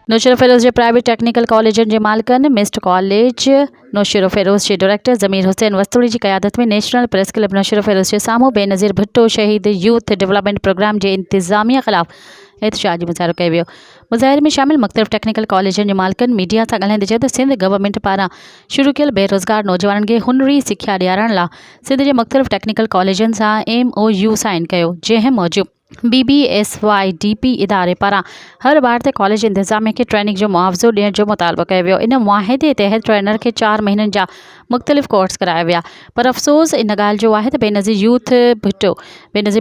नौशेरा फेरोज़ जे private technical कॉलेजनि जे मालिकनि मिस्ड कॉलेज नौशेरा फेरोज़ जे डायरेक्टर ज़मीर हुसैन वस्तुड़ी जी क़यादत में national press club Naushahro Feroze जे साम्हूं Benazir Bhutto Shaheed youth development programme जे इंतज़ामिया ख़िलाफ़ एहतजाजी मुज़ाहिरो कयो वियो। मुज़ाहिरे में शामिल मुख़्तलिफ़ टेक्निकल कॉलेजनि जे मालिकनि मीडिया सां ॻाल्हाईंदे चयो त सिंध गवर्नमेंट पारां शुरू कयल बेरोज़गार नौजवाननि खे हुनरी सिख्या ॾियारण लाइ सिंध जे मुख़्तलिफ़ टेक्निकल कॉलेजनि सां MOU साइन कयो, जंहिं मूजिबि BBSYDP इदारे पारां हर ॿार ते कॉलेज इंतज़ामिया खे ट्रेनिंग जो मुआवज़ो ॾियण जो मुतालबो कयो वियो। इन मुआहिदे तहत ट्रेनर खे 4 महीननि जा मुख़्तलिफ़ कोर्स कराया विया, पर अफ़सोस इन ॻाल्हि जो आहे त बेनज़ीर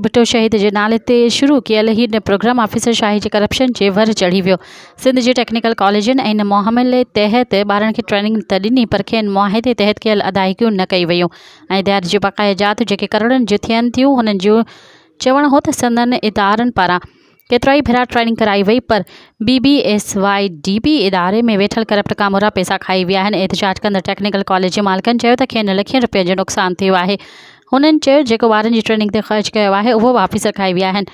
भुट्टो शहीद जे नाले ते शुरू कयल हिन प्रोग्राम ऑफिसर शाही जे करप्शन जे वर चढ़ी वियो। सिंध जे टेक्निकल कॉलेजनि ऐं इन मुआमले तहत ॿारनि खे ट्रेनिंग त ॾिनी, पर खेनि मुआहिदे तहत कयल अदायगियूं न कई वयूं ऐं दिहाड़ी जूं बक़ाया जात जेके करोड़नि जूं थियनि थियूं, हुननि जो चवणु हो त संदनि इदारनि पारां केतिरा ई भेरा ट्रेनिंग कराई वई, पर BBSYDP इदारे में वेठल करप्ट कामोरा पैसा खाई विया आहिनि। एहतजाज कंदड़ टेक्निकल कॉलेज जे मालिकनि चयो त खेनि लखनि रुपयनि जो नुक़सानु थियो आहे। हुननि चयो जेको ॿारनि जी ट्रेनिंग ते ख़र्च कयो आहे उहो बि ऑफिसर खाई विया आहिनि।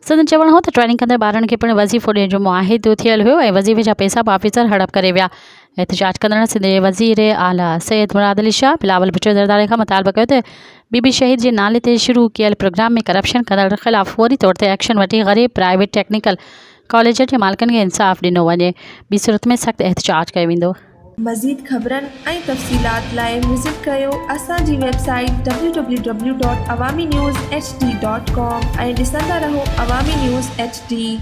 संदन चवणु हो त ट्रेनिंग कंदड़ ॿारनि खे पिणु वज़ीफ़ो ॾियण जो मुआहिदो थियल हुयो ऐं वज़ीफ़े जा पैसा बि ऑफिसर हड़प करे विया। एहतजाज कंदड़ सिंध जे वज़ीर आला सैयद मुराद अली शाह बिलावल भुट्टो ज़रदारी खां मुतालबो कयो त बीबी शहीद जे नाले ते शुरू कयल प्रोग्राम में करप्शन कंदड़ ख़िलाफ़ फौरी तौर ते एक्शन वठी ग़रीब प्राइवेट टेक्निकल कॉलेज जे मालिकनि खे इंसाफ़ ॾिनो वञे, ॿी सूरत में सख़्तु एहतजाज कयो वेंदो। मज़ीद ख़बरनि ऐं तफ़सीलात लाइ विज़िट कयो असांजी वेबसाइट www.awamiNewsHD.com ऐं ॾिसंदा रहो अवामी न्यूज़ HD।